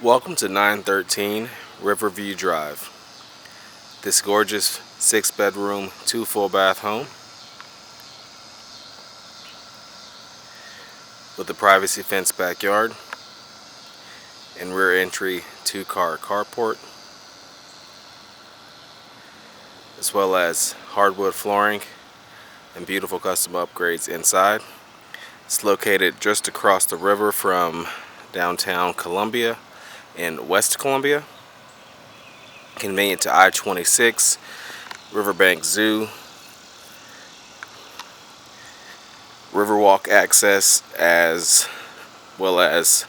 Welcome to 913 Riverview Drive. This gorgeous 6-bedroom, 2 full bath home with a privacy fence backyard and rear entry 2-car carport, as well as hardwood flooring and beautiful custom upgrades inside. It's located just across the river from downtown Columbia in West Columbia, convenient to I-26, Riverbanks Zoo, Riverwalk access, as well as,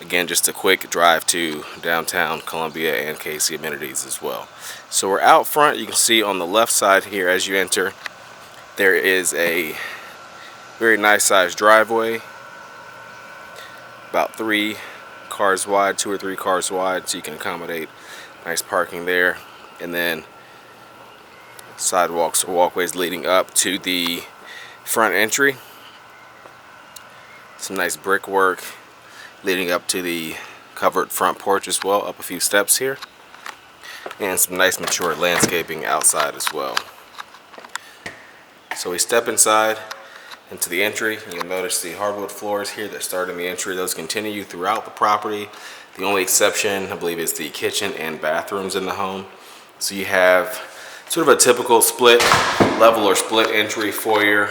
again, just a quick drive to downtown Columbia and KC amenities as well. So we're out front. You can see on the left side here as you enter, there is a very nice sized driveway, about 3 cars wide, 2 or 3 cars wide, so you can accommodate nice parking there. And then sidewalks or walkways leading up to the front entry. Some nice brickwork leading up to the covered front porch as well, up a few steps here. And some nice mature landscaping outside as well. So we step inside into the entry. You'll notice the hardwood floors here that start in the entry. Those continue throughout the property. The only exception, I believe, is the kitchen and bathrooms in the home. So you have sort of a typical split level or split entry foyer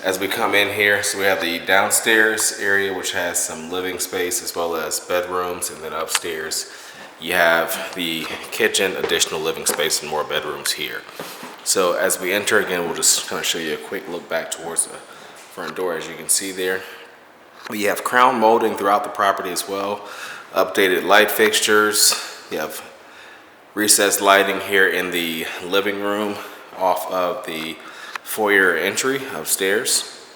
as we come in here. So we have the downstairs area, which has some living space as well as bedrooms, and then upstairs you have the kitchen, additional living space, and more bedrooms here. So as we enter, again, we'll just kind of show you a quick look back towards the front door. As you can see there, we have crown molding throughout the property as well, updated light fixtures. You have recessed lighting here in the living room off of the foyer entry upstairs.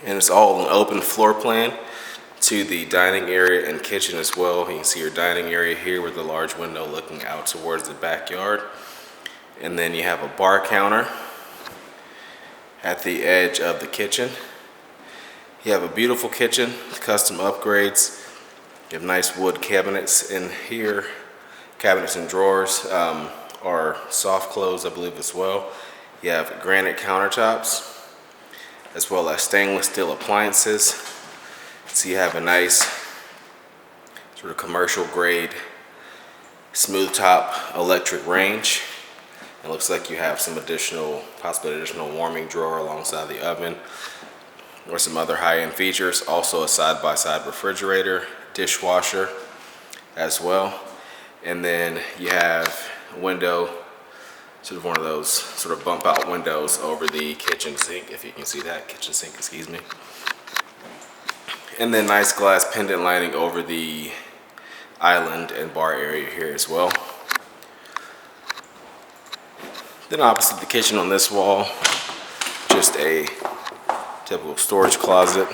And it's all an open floor plan to the dining area and kitchen as well. You can see your dining area here with a large window looking out towards the backyard. And then you have a bar counter at the edge of the kitchen. You have a beautiful kitchen, custom upgrades. You have nice wood cabinets in here. Cabinets and drawers are soft close, I believe, as well. You have granite countertops, as well as stainless steel appliances. So you have a nice sort of commercial grade smooth top electric range. It looks like you have some possibly additional warming drawer alongside the oven, or some other high-end features. Also a side-by-side refrigerator, dishwasher as well. And then you have a window, sort of one of those sort of bump out windows over the kitchen sink, if you can see that, kitchen sink, excuse me. And then nice glass pendant lighting over the island and bar area here as well. Then opposite the kitchen on this wall, just a typical storage closet.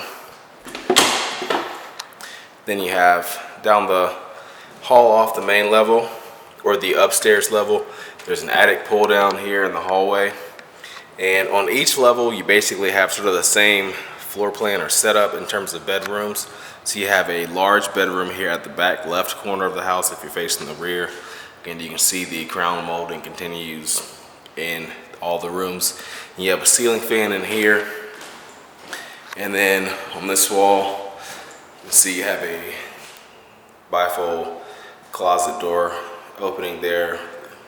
Then you have down the hall off the main level, or the upstairs level, there's an attic pull down here in the hallway. And on each level, you basically have sort of the same floor plan or setup in terms of bedrooms. So you have a large bedroom here at the back left corner of the house if you're facing the rear. Again, you can see the crown molding continues in all the rooms. You have a ceiling fan in here. And then on this wall, you can see you have a bifold closet door opening there.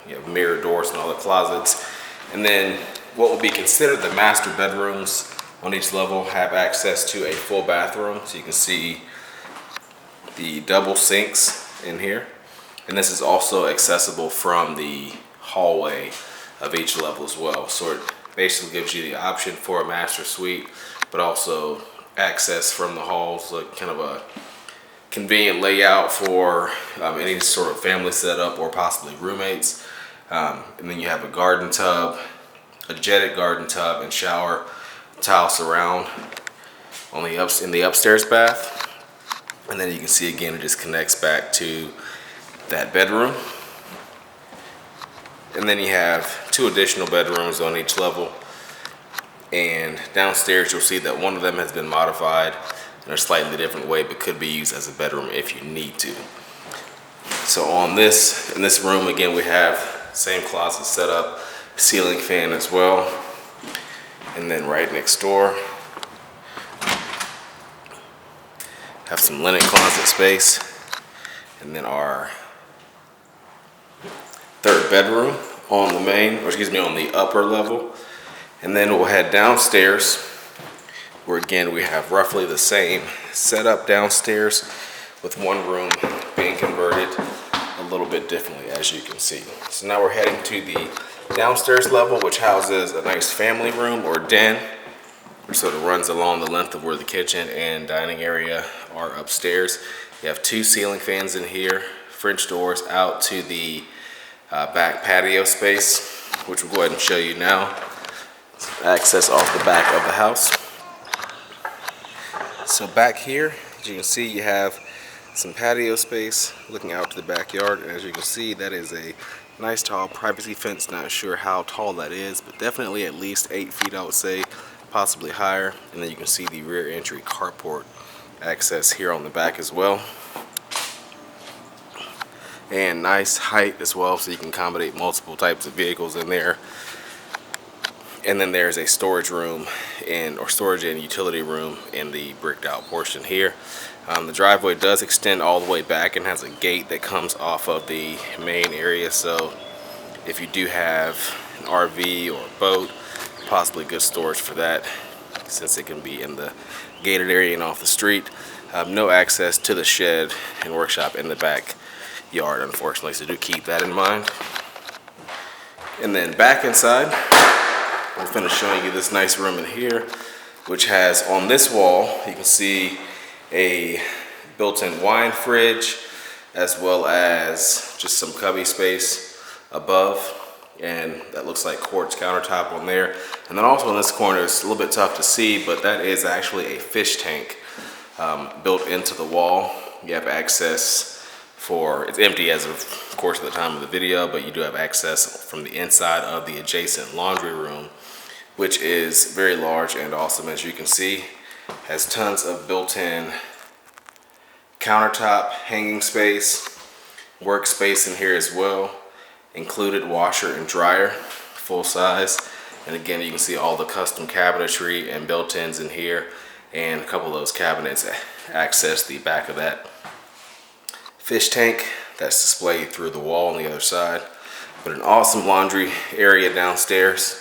You have mirror doors in all the closets. And then what will be considered the master bedrooms on each level have access to a full bathroom. So you can see the double sinks in here. And this is also accessible from the hallway of each level as well. So it basically gives you the option for a master suite, but also access from the halls, like kind of a convenient layout for any sort of family setup or possibly roommates. And then you have a garden tub, a jetted garden tub and shower, tile surround on in the upstairs bath. And then you can see again, it just connects back to that bedroom. And then you have 2 additional bedrooms on each level. And downstairs you'll see that one of them has been modified in a slightly different way, but could be used as a bedroom if you need to. So in this room, again, we have same closet set up, ceiling fan as well. And then right next door, have some linen closet space. And then our third bedroom on the upper level. And then we'll head downstairs, where again, we have roughly the same setup downstairs, with one room being converted a little bit differently, as you can see. So now we're heading to the downstairs level, which houses a nice family room or den, which sort of runs along the length of where the kitchen and dining area are upstairs. You have two ceiling fans in here, French doors out to the back patio space, which we'll go ahead and show you now. Access off the back of the house. So back here, as you can see, you have some patio space looking out to the backyard, and as you can see, that is a nice tall privacy fence. Not sure how tall that is, but definitely at least 8 feet, I would say, possibly higher. And then you can see the rear entry carport access here on the back as well, and nice height as well, so you can accommodate multiple types of vehicles in there. And then there's a storage room or storage and utility room in the bricked out portion here. The driveway does extend all the way back and has a gate that comes off of the main area. So if you do have an RV or a boat, possibly good storage for that, since it can be in the gated area and off the street. No access to the shed and workshop in the backyard, unfortunately, so do keep that in mind. And then back inside, we'll finish showing you this nice room in here, which has on this wall, you can see a built-in wine fridge, as well as just some cubby space above, and that looks like quartz countertop on there. And then also in this corner, it's a little bit tough to see, but that is actually a fish tank built into the wall. You have access it's empty as of course at the time of the video, but you do have access from the inside of the adjacent laundry room, which is very large and awesome. As you can see, has tons of built-in countertop, hanging space, workspace in here as well, included washer and dryer, full size. And again, you can see all the custom cabinetry and built-ins in here, and a couple of those cabinets access the back of that fish tank that's displayed through the wall on the other side. But an awesome laundry area downstairs.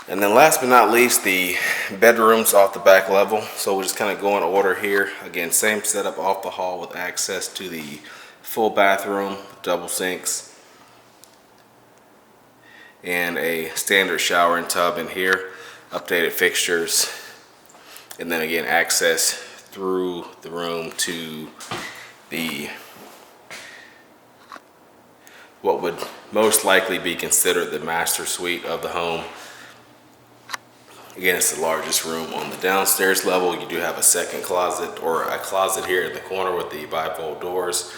And then last but not least, the bedrooms off the back level. So we'll just kind of go in order here. Again, same setup off the hall with access to the full bathroom, double sinks, and a standard shower and tub in here, updated fixtures, and then again access through the room to what would most likely be considered the master suite of the home. Again, it's the largest room on the downstairs level. You do have a second closet, or a closet here in the corner with the bifold doors.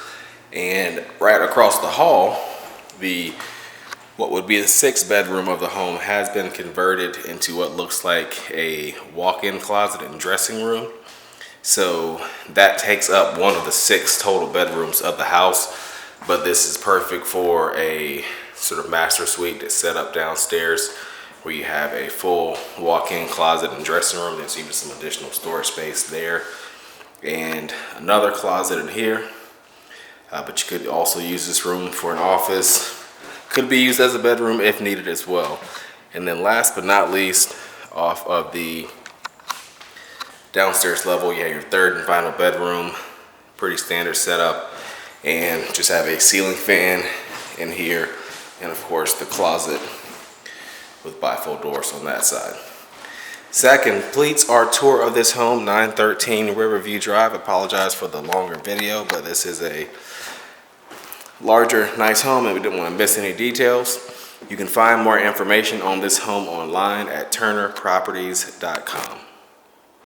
And right across the hall, what would be the 6th bedroom of the home has been converted into what looks like a walk-in closet and dressing room. So that takes up one of the 6 total bedrooms of the house, but this is perfect for a sort of master suite that's set up downstairs, where you have a full walk-in closet and dressing room. There's even some additional storage space there, and another closet in here. But you could also use this room for an office. Could be used as a bedroom if needed as well. And then last but not least, off of the downstairs level, you have your 3rd and final bedroom. Pretty standard setup, and just have a ceiling fan in here, and of course the closet with bifold doors on that side. So that completes our tour of this home, 913 Riverview Drive. I apologize for the longer video, but this is a larger, nice home, and we didn't want to miss any details. You can find more information on this home online at turnerproperties.com.